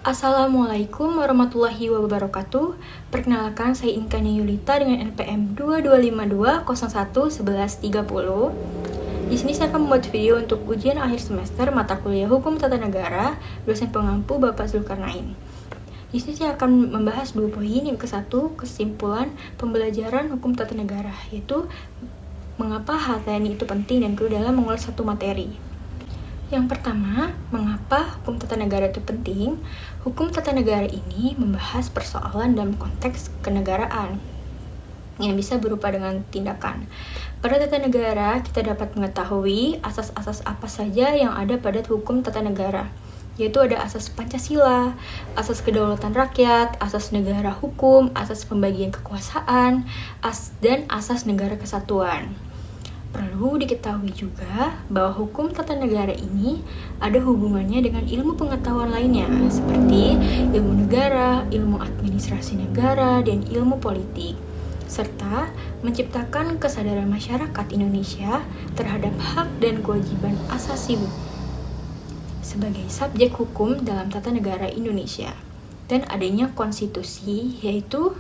Assalamualaikum warahmatullahi wabarakatuh. Perkenalkan, saya Inkania Yulita dengan NPM 2252011130. Di sini saya akan membuat video untuk ujian akhir semester mata kuliah Hukum Tata Negara, dosen pengampu Bapak Zulkarnain. Di sini saya akan membahas 2 poin. Yang ke-1, kesimpulan pembelajaran Hukum Tata Negara, yaitu mengapa hal TNI itu penting, dan kedua dalam mengulas satu materi. Yang pertama, mengapa hukum tata negara itu penting? Hukum tata negara ini membahas persoalan dalam konteks kenegaraan yang bisa berupa dengan tindakan. Pada tata negara, kita dapat mengetahui asas-asas apa saja yang ada pada hukum tata negara, yaitu ada asas Pancasila, asas kedaulatan rakyat, asas negara hukum, asas pembagian kekuasaan, dan asas negara kesatuan. Perlu diketahui juga bahwa hukum tata negara ini ada hubungannya dengan ilmu pengetahuan lainnya, seperti ilmu negara, ilmu administrasi negara, dan ilmu politik, serta menciptakan kesadaran masyarakat Indonesia terhadap hak dan kewajiban asasi sebagai subjek hukum dalam tata negara Indonesia, dan adanya konstitusi, yaitu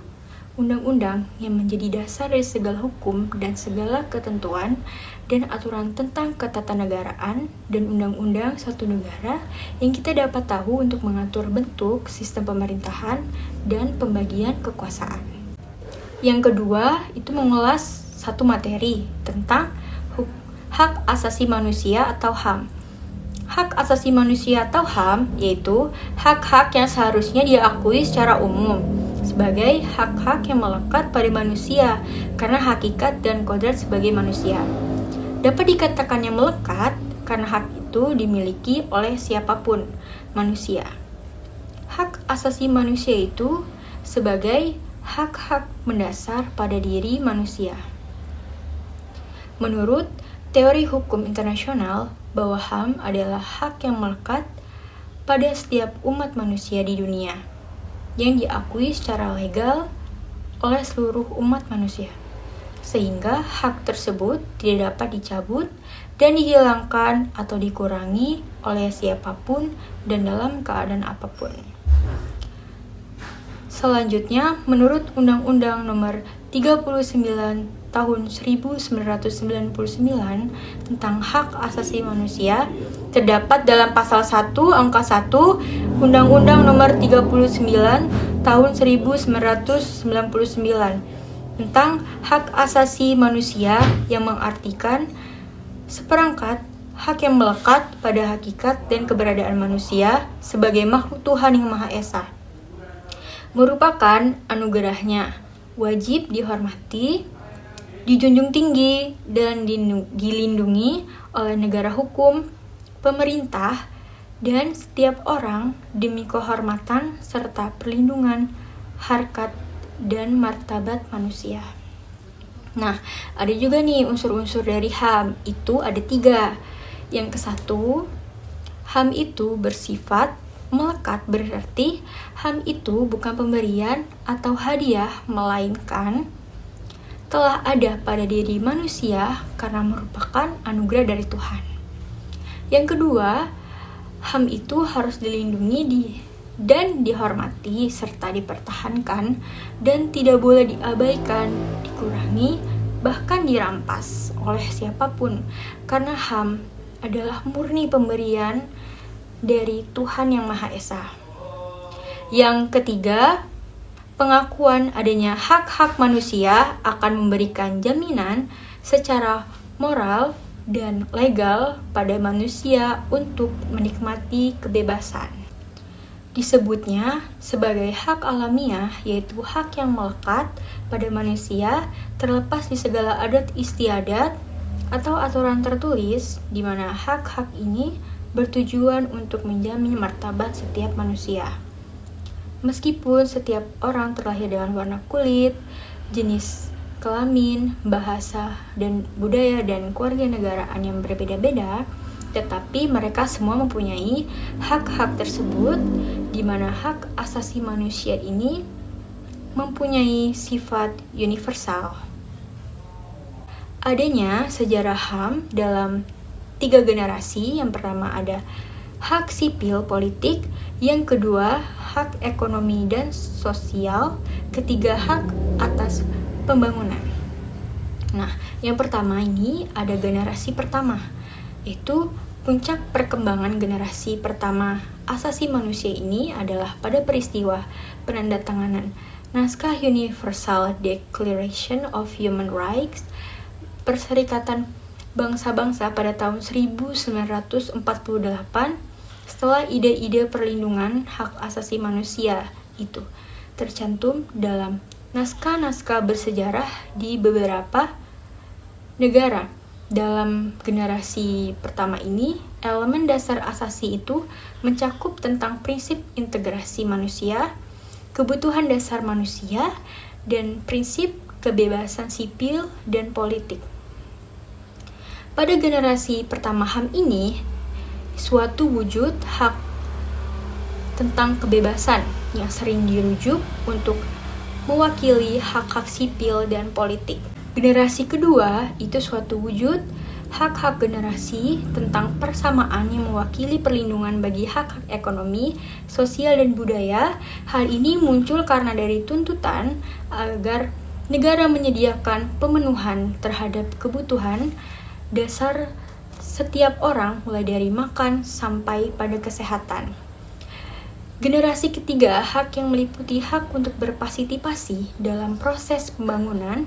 undang-undang yang menjadi dasar dari segala hukum dan segala ketentuan dan aturan tentang ketatanegaraan, dan undang-undang satu negara yang kita dapat tahu untuk mengatur bentuk sistem pemerintahan dan pembagian kekuasaan. Yang kedua, itu mengulas satu materi tentang hak asasi manusia atau HAM. Hak asasi manusia atau HAM yaitu hak-hak yang seharusnya diakui secara umum sebagai hak-hak yang melekat pada manusia karena hakikat dan kodrat sebagai manusia. Dapat dikatakan yang melekat karena hak itu dimiliki oleh siapapun manusia. Hak asasi manusia itu sebagai hak-hak mendasar pada diri manusia. Menurut teori hukum internasional, bahwa HAM adalah hak yang melekat pada setiap umat manusia di dunia, yang diakui secara legal oleh seluruh umat manusia, sehingga hak tersebut tidak dapat dicabut dan dihilangkan atau dikurangi oleh siapapun dan dalam keadaan apapun. Selanjutnya, menurut Undang-Undang Nomor 39 Tahun 1999 tentang hak asasi manusia, terdapat dalam pasal 1 angka 1 Undang-Undang Nomor 39 Tahun 1999 tentang hak asasi manusia, yang mengartikan seperangkat hak yang melekat pada hakikat dan keberadaan manusia sebagai makhluk Tuhan yang Maha Esa, merupakan anugerahnya, wajib dihormati, dijunjung tinggi, dan dilindungi oleh negara hukum, pemerintah, dan setiap orang demi kehormatan serta perlindungan harkat dan martabat manusia. Nah, ada juga nih unsur-unsur dari HAM, itu ada 3. Yang ke-1, HAM itu bersifat melekat, berarti HAM itu bukan pemberian atau hadiah, melainkan telah ada pada diri manusia karena merupakan anugerah dari Tuhan. Yang kedua, HAM itu harus dilindungi dan dihormati serta dipertahankan dan tidak boleh diabaikan, dikurangi, bahkan dirampas oleh siapapun, karena HAM adalah murni pemberian dari Tuhan yang Maha Esa. Yang ketiga, pengakuan adanya hak-hak manusia akan memberikan jaminan secara moral dan legal pada manusia untuk menikmati kebebasan. Disebutnya sebagai hak alamiah, yaitu hak yang melekat pada manusia terlepas di segala adat istiadat atau aturan tertulis, di mana hak-hak ini bertujuan untuk menjamin martabat setiap manusia. Meskipun setiap orang terlahir dengan warna kulit, jenis kelamin, bahasa, dan budaya dan keluarga negaraan yang berbeda-beda, tetapi mereka semua mempunyai hak-hak tersebut, di mana hak asasi manusia ini mempunyai sifat universal. Adanya sejarah HAM dalam 3 generasi. Yang pertama ada hak sipil politik, yang kedua hak ekonomi dan sosial, ketiga hak atas pembangunan. Nah, yang pertama ini ada generasi pertama, itu puncak perkembangan generasi pertama asasi manusia ini adalah pada peristiwa penandatanganan Naskah Universal Declaration of Human Rights Perserikatan Bangsa-Bangsa pada tahun 1948 setelah ide-ide perlindungan hak asasi manusia itu tercantum dalam naskah-naskah bersejarah di beberapa negara. Dalam generasi pertama ini, elemen dasar asasi itu mencakup tentang prinsip integrasi manusia, kebutuhan dasar manusia, dan prinsip kebebasan sipil dan politik. Pada generasi pertama HAM ini, suatu wujud hak tentang kebebasan yang sering dirujuk untuk mewakili hak-hak sipil dan politik. Generasi kedua itu suatu wujud hak-hak generasi tentang persamaan yang mewakili perlindungan bagi hak-hak ekonomi, sosial, dan budaya. Hal ini muncul karena dari tuntutan agar negara menyediakan pemenuhan terhadap kebutuhan dasar setiap orang, mulai dari makan sampai pada kesehatan. Generasi ketiga, hak yang meliputi hak untuk berpartisipasi dalam proses pembangunan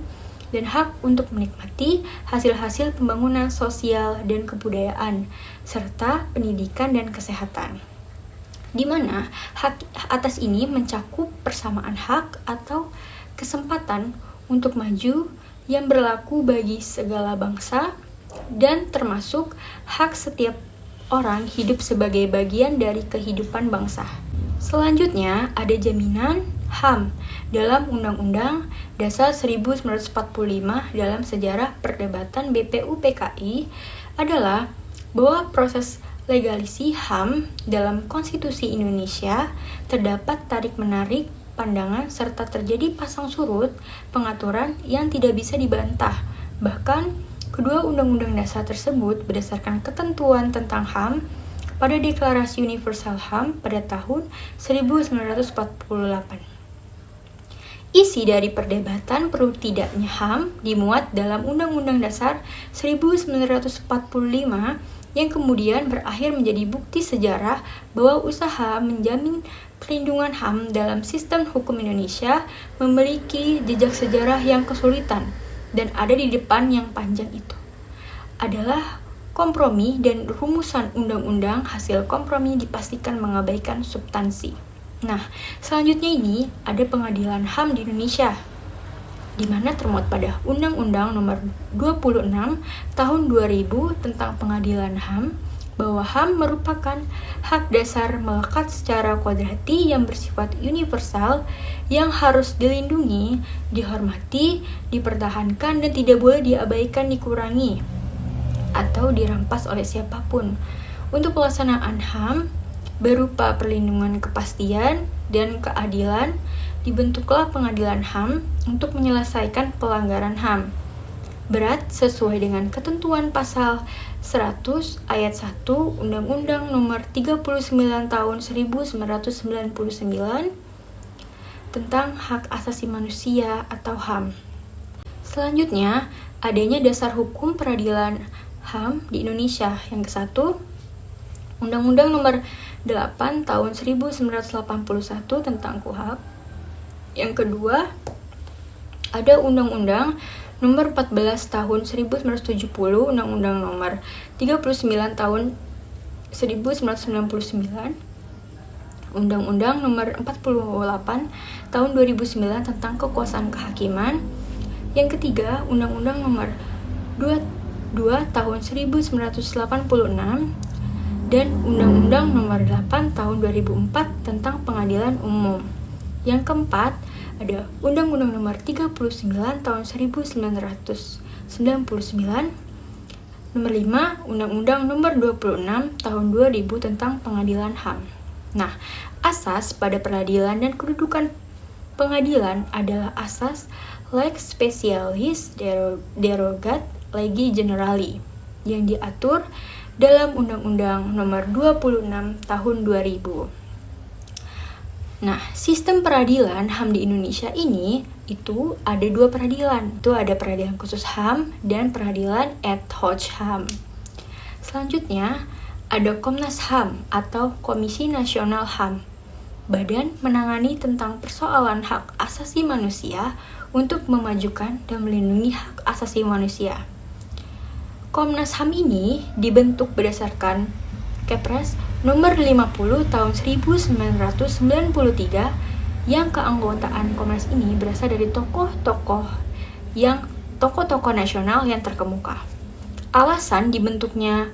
dan hak untuk menikmati hasil-hasil pembangunan sosial dan kebudayaan, serta pendidikan dan kesehatan. Di mana hak atas ini mencakup persamaan hak atau kesempatan untuk maju yang berlaku bagi segala bangsa, dan termasuk hak setiap orang hidup sebagai bagian dari kehidupan bangsa. Selanjutnya ada jaminan HAM dalam Undang-Undang Dasar 1945. Dalam sejarah perdebatan BPUPKI adalah bahwa proses legalisi HAM dalam Konstitusi Indonesia terdapat tarik-menarik pandangan serta terjadi pasang surut pengaturan yang tidak bisa dibantah. Bahkan kedua undang-undang dasar tersebut berdasarkan ketentuan tentang HAM pada Deklarasi Universal HAM pada tahun 1948. Isi dari perdebatan perlu tidaknya HAM dimuat dalam Undang-Undang Dasar 1945 yang kemudian berakhir menjadi bukti sejarah bahwa usaha menjamin perlindungan HAM dalam sistem hukum Indonesia memiliki jejak sejarah yang kesulitan, dan ada di depan yang panjang itu adalah kompromi, dan rumusan undang-undang hasil kompromi dipastikan mengabaikan substansi. Nah, selanjutnya ini ada pengadilan HAM di Indonesia, di mana termuat pada Undang-Undang Nomor 26 Tahun 2000 tentang Pengadilan HAM, bahwa HAM merupakan hak dasar melekat secara kodrati yang bersifat universal yang harus dilindungi, dihormati, dipertahankan, dan tidak boleh diabaikan, dikurangi, atau dirampas oleh siapapun. Untuk pelaksanaan HAM berupa perlindungan kepastian dan keadilan, dibentuklah pengadilan HAM untuk menyelesaikan pelanggaran HAM berat sesuai dengan ketentuan pasal 100 ayat 1 Undang-Undang Nomor 39 Tahun 1999 tentang Hak Asasi Manusia atau HAM. Selanjutnya, adanya dasar hukum peradilan HAM di Indonesia. Yang ke-1, Undang-Undang Nomor 8 Tahun 1981 tentang KUHP. Yang kedua, ada Undang-Undang Nomor 14 Tahun 1970, Undang-Undang Nomor 39 Tahun 1999, Undang-Undang Nomor 48 Tahun 2009 tentang Kekuasaan Kehakiman. Yang ketiga, Undang-Undang Nomor 22 Tahun 1986 dan Undang-Undang Nomor 8 Tahun 2004 tentang Pengadilan Umum. Yang keempat, ada Undang-Undang Nomor 39 Tahun 1999. Nomor 5, Undang-Undang Nomor 26 Tahun 2000 tentang Pengadilan HAM. Nah, asas pada peradilan dan kedudukan pengadilan adalah asas lex specialis derogat legi generali yang diatur dalam Undang-Undang Nomor 26 Tahun 2000. Nah, sistem peradilan HAM di Indonesia ini itu ada 2 peradilan. Itu ada peradilan khusus HAM dan peradilan ad hoc HAM. Selanjutnya, ada Komnas HAM atau Komisi Nasional HAM. Badan menangani tentang persoalan hak asasi manusia untuk memajukan dan melindungi hak asasi manusia. Komnas HAM ini dibentuk berdasarkan Kepres Nomor 50 Tahun 1993 yang keanggotaan Komnas ini berasal dari tokoh-tokoh nasional yang terkemuka. Alasan dibentuknya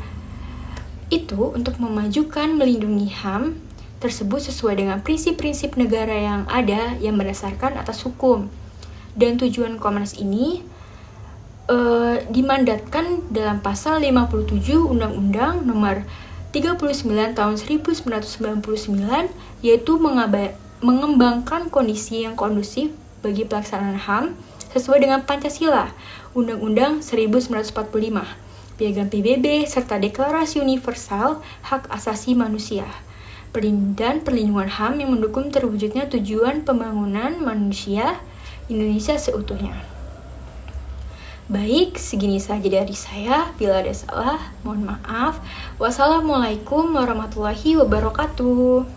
itu untuk memajukan melindungi HAM tersebut sesuai dengan prinsip-prinsip negara yang ada yang berdasarkan atas hukum. Dan tujuan Komnas ini dimandatkan dalam pasal 57 Undang-Undang Nomor 39 Tahun 1999, yaitu mengembangkan kondisi yang kondusif bagi pelaksanaan HAM sesuai dengan Pancasila, Undang-Undang 1945, Piagam PBB, serta Deklarasi Universal Hak Asasi Manusia, dan perlindungan HAM yang mendukung terwujudnya tujuan pembangunan manusia Indonesia seutuhnya. Baik, segini saja dari saya. Bila ada salah, mohon maaf. Wassalamualaikum warahmatullahi wabarakatuh.